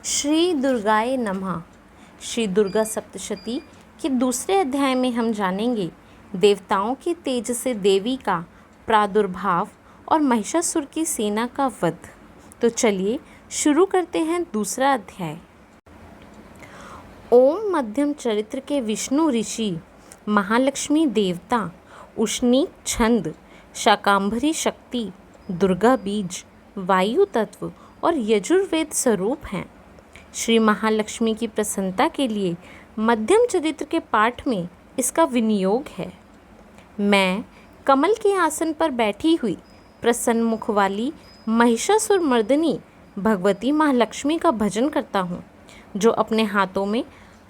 श्री दुर्गाय नमः। श्री दुर्गा सप्तशती के दूसरे अध्याय में हम जानेंगे देवताओं के तेज से देवी का प्रादुर्भाव और महिषासुर की सेना का वध। तो चलिए शुरू करते हैं दूसरा अध्याय। ओम मध्यम चरित्र के विष्णु ऋषि, महालक्ष्मी देवता, उष्णी छंद, शाकांभरी शक्ति, दुर्गा बीज, वायु तत्व और यजुर्वेद स्वरूप हैं। श्री महालक्ष्मी की प्रसन्नता के लिए मध्यम चरित्र के पाठ में इसका विनियोग है। मैं कमल के आसन पर बैठी हुई प्रसन्न मुख वाली महिषासुर मर्दिनी भगवती महालक्ष्मी का भजन करता हूँ, जो अपने हाथों में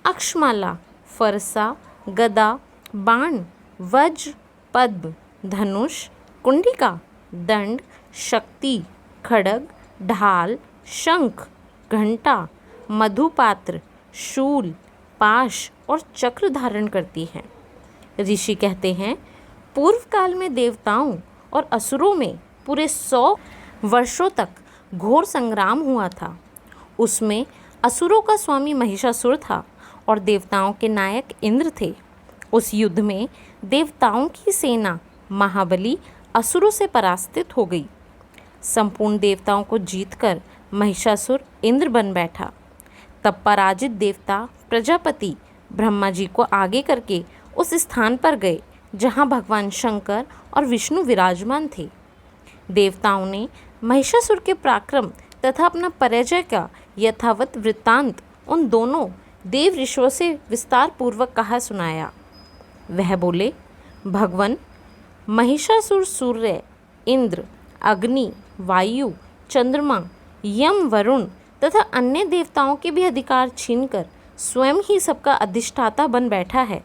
अक्षमाला, फरसा, गदा, बाण, वज्र, पद्म, धनुष, कुंडिका, दंड, शक्ति, खड्ग, ढाल, शंख, घंटा, मधुपात्र, शूल, पाश और चक्र धारण करती है। ऋषि कहते हैं, पूर्व काल में देवताओं और असुरों में पूरे 100 वर्षों तक घोर संग्राम हुआ था। उसमें असुरों का स्वामी महिषासुर था और देवताओं के नायक इंद्र थे। उस युद्ध में देवताओं की सेना महाबली असुरों से परास्तित हो गई। संपूर्ण देवताओं को जीतकर महिषासुर इंद्र बन बैठा। तब पराजित देवता प्रजापति ब्रह्मा जी को आगे करके उस स्थान पर गए जहाँ भगवान शंकर और विष्णु विराजमान थे। देवताओं ने महिषासुर के पराक्रम तथा अपना पराजय का यथावत वृत्तांत उन दोनों देव ऋषियों से विस्तार पूर्वक कहा सुनाया। वह बोले, भगवान, महिषासुर सूर्य, इंद्र, अग्नि, वायु, चंद्रमा, यम, वरुण तथा अन्य देवताओं के भी अधिकार छीनकर स्वयं ही सबका अधिष्ठाता बन बैठा है।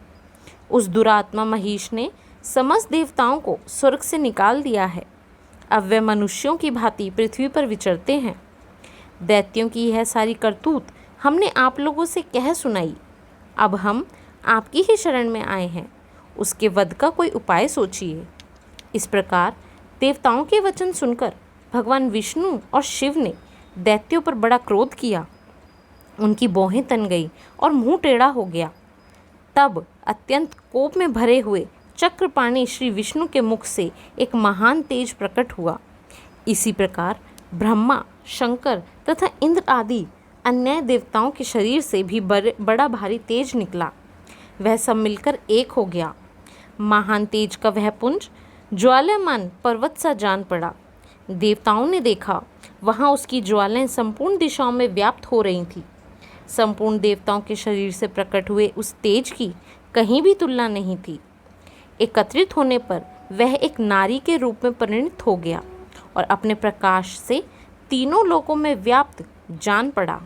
उस दुरात्मा महिष ने समस्त देवताओं को स्वर्ग से निकाल दिया है। अब वे मनुष्यों की भांति पृथ्वी पर विचरते हैं। दैत्यों की यह सारी करतूत हमने आप लोगों से कह सुनाई। अब हम आपकी ही शरण में आए हैं। उसके वध का कोई उपाय सोचिए। इस प्रकार देवताओं के वचन सुनकर भगवान विष्णु और शिव ने दैत्यों पर बड़ा क्रोध किया। उनकी भौहें तन गई और मुंह टेढ़ा हो गया। तब अत्यंत कोप में भरे हुए चक्रपाणी श्री विष्णु के मुख से एक महान तेज प्रकट हुआ। इसी प्रकार ब्रह्मा, शंकर तथा इंद्र आदि अन्य देवताओं के शरीर से भी बड़ा भारी तेज निकला। वह सब मिलकर एक हो गया। महान तेज का वह पुंज ज्वालायमान पर्वत सा जान पड़ा। देवताओं ने देखा, वहाँ उसकी ज्वालाएं संपूर्ण दिशाओं में व्याप्त हो रही थीं। संपूर्ण देवताओं के शरीर से प्रकट हुए उस तेज की कहीं भी तुलना नहीं थी। एकत्रित होने पर वह एक नारी के रूप में परिणत हो गया और अपने प्रकाश से तीनों लोकों में व्याप्त जान पड़ा।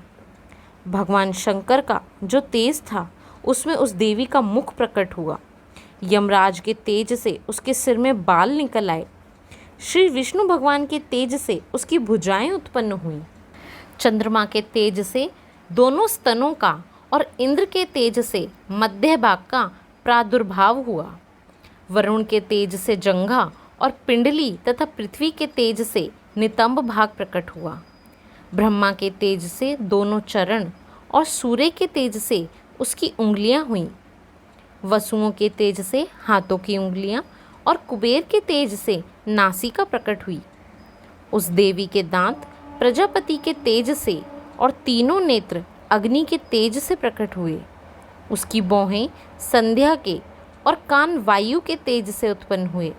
भगवान शंकर का जो तेज था, उसमें उस देवी का मुख प्रकट हुआ। यमराज के तेज से उसके सिर में बाल निकल आए। श्री विष्णु भगवान के तेज से उसकी भुजाएं उत्पन्न हुई। चंद्रमा के तेज से दोनों स्तनों का और इंद्र के तेज से मध्य भाग का प्रादुर्भाव हुआ। वरुण के तेज से जंघा और पिंडली तथा पृथ्वी के तेज से नितंब भाग प्रकट हुआ। ब्रह्मा के तेज से दोनों चरण और सूर्य के तेज से उसकी उंगलियां हुईं। वसुओं के तेज से हाथों की उंगलियां और कुबेर के तेज से नासिका प्रकट हुई। उस देवी के दांत प्रजापति के तेज से और तीनों नेत्र अग्नि के तेज से प्रकट हुए। उसकी भौहें संध्या के और कान वायु के तेज से उत्पन्न हुए।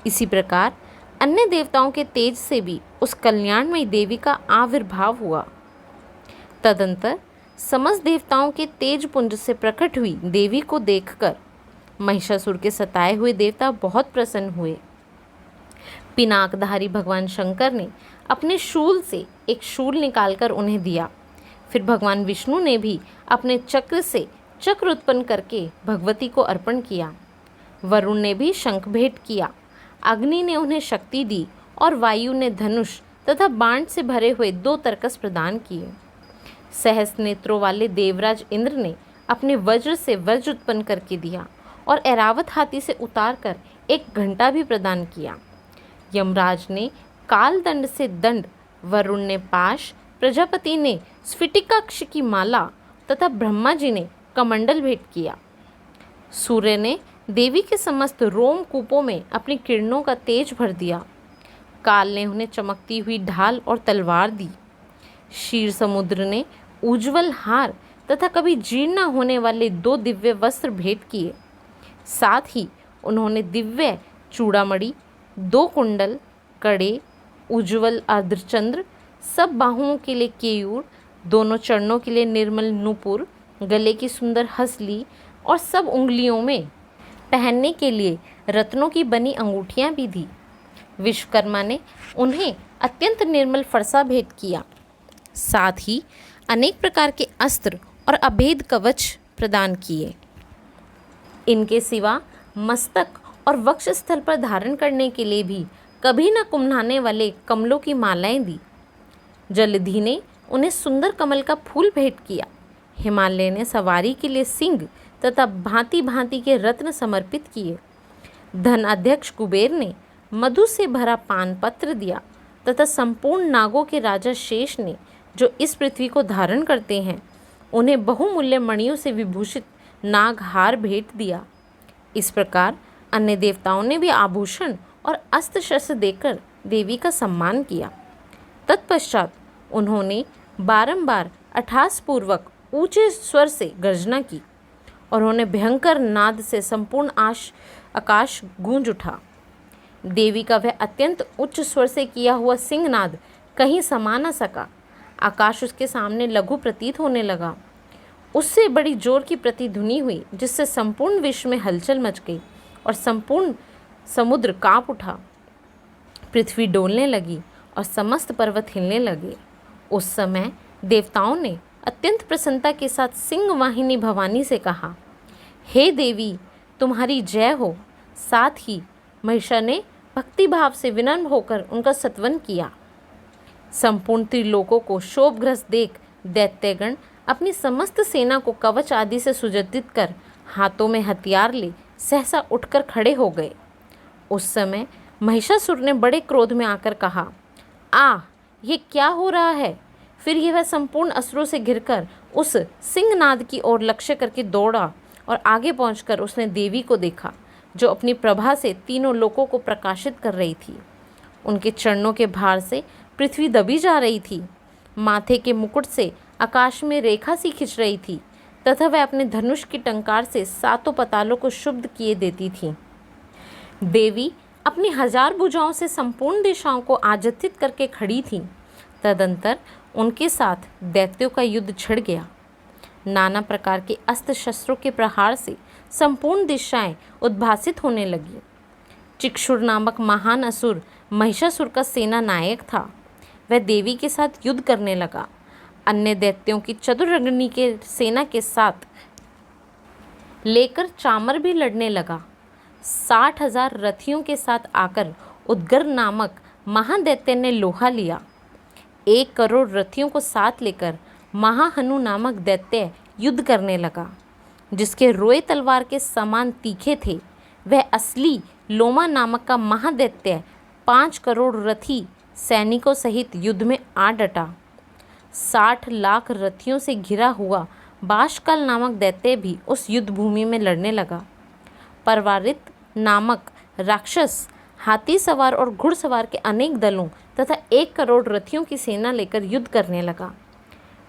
इसी प्रकार अन्य देवताओं के तेज से भी उस कल्याणमयी देवी का आविर्भाव हुआ। तदंतर समस्त देवताओं के तेज पुंज से प्रकट हुई देवी को देखकर महिषासुर के सताए हुए देवता बहुत प्रसन्न हुए। पिनाकधारी भगवान शंकर ने अपने शूल से एक शूल निकालकर उन्हें दिया। फिर भगवान विष्णु ने भी अपने चक्र से चक्र उत्पन्न करके भगवती को अर्पण किया। वरुण ने भी शंख भेंट किया। अग्नि ने उन्हें शक्ति दी और वायु ने धनुष तथा बाण से भरे हुए 2 तरकस प्रदान किए। सहस्त्र नेत्रों वाले देवराज इंद्र ने अपने वज्र से वज्र उत्पन्न करके दिया और ऐरावत हाथी से उतार कर एक घंटा भी प्रदान किया। यमराज ने काल दंड से दंड, वरुण ने पाश प्रजापति ने स्फटिकाक्ष की माला तथा ब्रह्मा जी ने कमंडल भेंट किया। सूर्य ने देवी के समस्त रोम कूपों में अपनी किरणों का तेज भर दिया। काल ने उन्हें चमकती हुई ढाल और तलवार दी। क्षीर समुद्र ने उज्ज्वल हार तथा कभी जीर्ण न होने वाले 2 दिव्य वस्त्र भेंट किए। साथ ही उन्होंने दिव्य चूड़ामणि, 2 कुंडल, कड़े, उज्ज्वल अर्धचंद्र, सब बाहुओं के लिए केयूर, दोनों चरणों के लिए निर्मल नूपुर, गले की सुंदर हसली और सब उंगलियों में पहनने के लिए रत्नों की बनी अंगूठियां भी दी। विश्वकर्मा ने उन्हें अत्यंत निर्मल फरसा भेंट किया। साथ ही अनेक प्रकार के अस्त्र और अभेद कवच प्रदान किए। इनके सिवा मस्तक और वक्षस्थल पर धारण करने के लिए भी कभी न कुम्हलाने वाले कमलों की मालाएं दी। जलधि ने उन्हें सुंदर कमल का फूल भेंट किया। हिमालय ने सवारी के लिए सिंह तथा भांति भांति के रत्न समर्पित किए। धन अध्यक्ष कुबेर ने मधु से भरा पान पत्र दिया तथा संपूर्ण नागों के राजा शेष ने, जो इस पृथ्वी को धारण करते हैं, उन्हें बहुमूल्य मणियों से विभूषित नागहार भेंट दिया। इस प्रकार अन्य देवताओं ने भी आभूषण और अस्त्र शस्त्र देकर देवी का सम्मान किया। तत्पश्चात उन्होंने बारंबार अट्टहासपूर्वक ऊंचे स्वर से गर्जना की और उन्हें भयंकर नाद से संपूर्ण आकाश गूंज उठा। देवी का वह अत्यंत उच्च स्वर से किया हुआ सिंहनाद कहीं समा न सका। आकाश उसके सामने लघु प्रतीत होने लगा। उससे बड़ी जोर की प्रतिध्वनि हुई, जिससे संपूर्ण विश्व में हलचल मच गई और संपूर्ण समुद्र कांप उठा। पृथ्वी डोलने लगी और समस्त पर्वत हिलने लगे। उस समय देवताओं ने अत्यंत प्रसन्नता के साथ सिंह वाहिनी भवानी से कहा, हे देवी, तुम्हारी जय हो। साथ ही महिषा ने भक्ति भाव से विनम्र होकर उनका सत्वन किया। संपूर्ण त्रिलोकों को शोभग्रस्त देख दैत्यगण अपनी समस्त सेना को कवच आदि से सुसज्जित कर हाथों में हथियार ले सहसा उठकर खड़े हो गए। उस समय महिषासुर ने बड़े क्रोध में आकर कहा, ये क्या हो रहा है? फिर यह वह संपूर्ण असुरों से घिरकर उस सिंहनाद की ओर लक्ष्य करके दौड़ा और आगे पहुंचकर उसने देवी को देखा, जो अपनी प्रभा से तीनों लोकों को प्रकाशित कर रही थी। उनके चरणों के भार से पृथ्वी दबी जा रही थी। माथे के मुकुट से आकाश में रेखा सी खिंच रही थी तथा वह अपने धनुष की टंकार से 7 पतालों को शुद्ध किए देती थी। देवी अपनी 1000 भुजाओं से संपूर्ण दिशाओं को आच्छादित करके खड़ी थी। तदंतर उनके साथ दैत्यों का युद्ध छिड़ गया। नाना प्रकार के अस्त्र शस्त्रों के प्रहार से संपूर्ण दिशाएं उद्भासित होने लगी। चिक्षुर नामक महान असुर महिषासुर का सेना नायक था। वह देवी के साथ युद्ध करने लगा। अन्य दैत्यों की चतुरंगिनी के सेना के साथ लेकर चामर भी लड़ने लगा। 60,000 रथियों के साथ आकर उद्गर नामक महादैत्य ने लोहा लिया। 1 करोड़ रथियों को साथ लेकर महाहनु नामक दैत्य युद्ध करने लगा, जिसके रोए तलवार के समान तीखे थे। वह असली लोमा नामक का महादैत्य 5 करोड़ रथी सैनिकों सहित युद्ध में आ डटा। 60 लाख रथियों से घिरा हुआ बाशकाल नामक दैत्य भी उस युद्ध भूमि में लड़ने लगा। परवारित नामक राक्षस हाथी सवार और घुड़सवार के अनेक दलों तथा 1 करोड़ रथियों की सेना लेकर युद्ध करने लगा।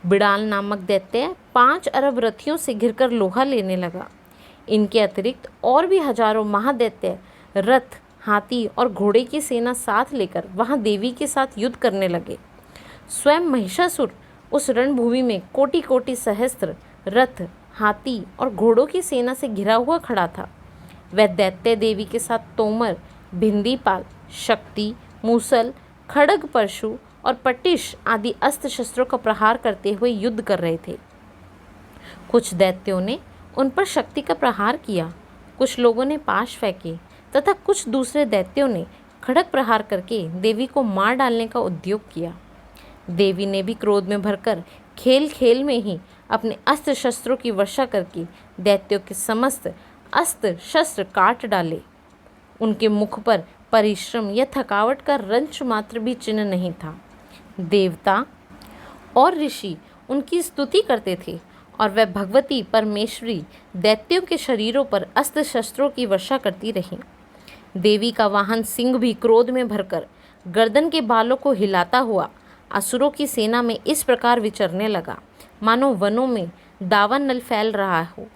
बिड़ाल नामक दैत्य 5 अरब रथियों से घिरकर लोहा लेने लगा। इनके अतिरिक्त और भी हजारों महादैत्य रथ, हाथी और घोड़े की सेना साथ लेकर वहां देवी के साथ युद्ध करने लगे। स्वयं महिषासुर उस रणभूमि में कोटि कोटि सहस्त्र रथ, हाथी और घोड़ों की सेना से घिरा हुआ खड़ा था। वह दैत्य देवी के साथ तोमर, भिंदीपाल, शक्ति, मूसल, खड़ग परशु और पटिश आदि अस्त्र शस्त्रों का प्रहार करते हुए युद्ध कर रहे थे। कुछ दैत्यों ने उन पर शक्ति का प्रहार किया, कुछ लोगों ने पाश फेंके तथा कुछ दूसरे दैत्यों ने खड़ग प्रहार करके देवी को मार डालने का उद्योग किया। देवी ने भी क्रोध में भरकर खेल खेल में ही अपने अस्त्र शस्त्रों की वर्षा करके दैत्यों के समस्त अस्त्र शस्त्र काट डाले। उनके मुख पर परिश्रम या थकावट का रंच मात्र भी चिन्ह नहीं था। देवता और ऋषि उनकी स्तुति करते थे और वह भगवती परमेश्वरी दैत्यों के शरीरों पर अस्त्र शस्त्रों की वर्षा करती रही। देवी का वाहन सिंह भी क्रोध में भरकर गर्दन के बालों को हिलाता हुआ असुरों की सेना में इस प्रकार विचरने लगा मानो वनों में दावानल फैल रहा हो।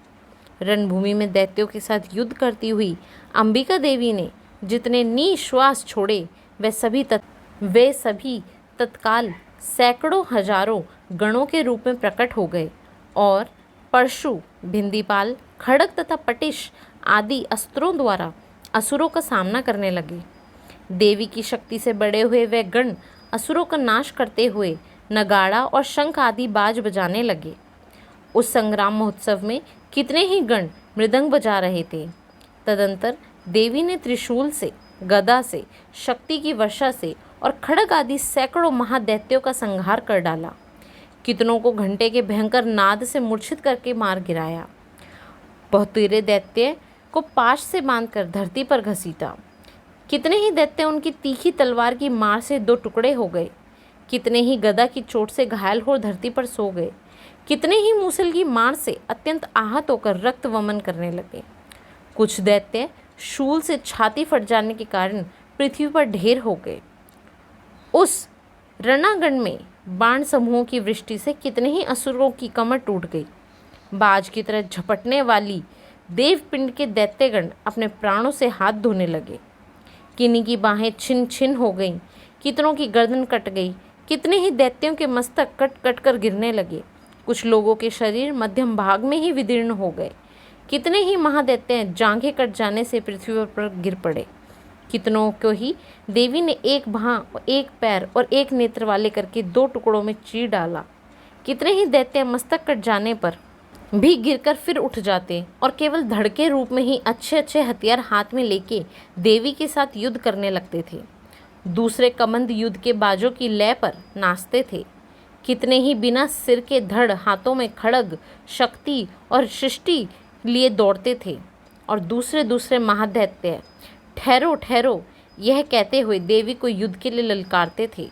रणभूमि में दैत्यों के साथ युद्ध करती हुई अंबिका देवी ने जितने निश्वास छोड़े वे सभी तत्काल सैकड़ों हजारों गणों के रूप में प्रकट हो गए और परशु, भिंदीपाल, खड़ग तथा पटिश आदि अस्त्रों द्वारा असुरों का सामना करने लगे। देवी की शक्ति से बड़े हुए वे गण असुरों का नाश करते हुए नगाड़ा और शंख आदि बाज बजाने लगे। उस संग्राम महोत्सव में कितने ही गण मृदंग बजा रहे थे। तदंतर देवी ने त्रिशूल से, गदा से, शक्ति की वर्षा से और खड़ग आदि सैकड़ों महादैत्यों का संहार कर डाला। कितनों को घंटे के भयंकर नाद से मूर्छित करके मार गिराया। बहुतेरे दैत्य को पाश से बांधकर धरती पर घसीटा। कितने ही दैत्य उनकी तीखी तलवार की मार से दो टुकड़े हो गए। कितने ही गदा की चोट से घायल हो धरती पर सो गए। कितने ही मूसल की मार से अत्यंत आहत होकर रक्त वमन करने लगे। कुछ दैत्य शूल से छाती फट जाने के कारण पृथ्वी पर ढेर हो गए। उस रणांगण में बाण समूहों की वृष्टि से कितने ही असुरों की कमर टूट गई। बाज की तरह झपटने वाली देवपिंड के दैत्यगण अपने प्राणों से हाथ धोने लगे। किन्हीं की बाहें छिन छिन हो गईं, कितनों की गर्दन कट गई। कितने ही दैत्यों के मस्तक कट कट कर गिरने लगे। कुछ लोगों के शरीर मध्यम भाग में ही विदीर्ण हो गए। कितने ही महादैत्य जांघें कट जाने से पृथ्वी पर गिर पड़े। कितनों को ही देवी ने एक भौं, एक पैर और एक नेत्र वाले करके दो टुकड़ों में चीर डाला। कितने ही दैत्य मस्तक कट जाने पर भी गिरकर फिर उठ जाते और केवल धड़ के रूप में ही अच्छे अच्छे हथियार हाथ में लेके देवी के साथ युद्ध करने लगते थे। दूसरे कमंद युद्ध के बाजों की लय पर नाचते थे। कितने ही बिना सिर के धड़ हाथों में खड़ग, शक्ति और सृष्टि लिए दौड़ते थे और दूसरे दूसरे महादैत्य ठहरो ठहरो यह कहते हुए देवी को युद्ध के लिए ललकारते थे।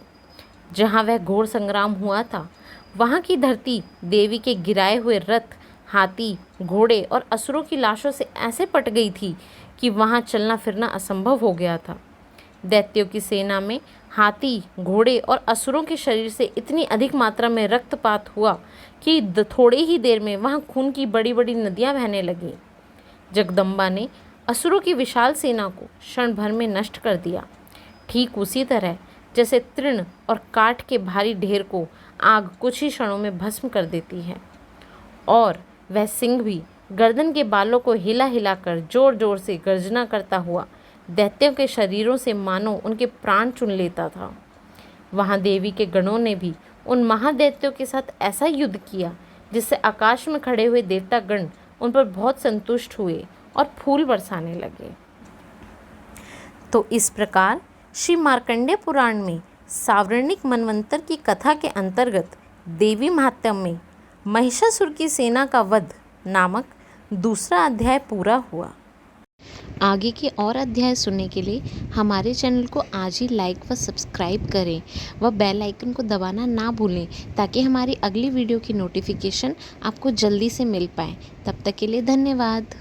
जहाँ वह घोर संग्राम हुआ था वहाँ की धरती देवी के गिराए हुए रथ, हाथी, घोड़े और असुरों की लाशों से ऐसे पट गई थी कि वहाँ चलना फिरना असंभव हो गया था। दैत्यों की सेना में हाथी, घोड़े और असुरों के शरीर से इतनी अधिक मात्रा में रक्तपात हुआ कि थोड़े ही देर में वहाँ खून की बड़ी बड़ी नदियाँ बहने लगीं। जगदम्बा ने असुरों की विशाल सेना को क्षण भर में नष्ट कर दिया। ठीक उसी तरह जैसे तृण और काठ के भारी ढेर को आग कुछ ही क्षणों में भस्म कर देती है। और वह सिंह भी गर्दन के बालों को हिला हिलाकर जोर जोर से गर्जना करता हुआ दैत्यों के शरीरों से मानो उनके प्राण चुन लेता था। वहाँ देवी के गणों ने भी उन महादैत्यों के साथ ऐसा युद्ध किया जिससे आकाश में खड़े हुए देवता गण उन पर बहुत संतुष्ट हुए और फूल बरसाने लगे। तो इस प्रकार श्री मार्कंडेय पुराण में सावर्णिक मनवंतर की कथा के अंतर्गत देवी महात्म्य में महिषासुर की सेना का वध नामक दूसरा अध्याय पूरा हुआ। आगे के और अध्याय सुनने के लिए हमारे चैनल को आज ही लाइक व सब्सक्राइब करें व बेल आइकन को दबाना ना भूलें ताकि हमारी अगली वीडियो की नोटिफिकेशन आपको जल्दी से मिल पाए। तब तक के लिए धन्यवाद।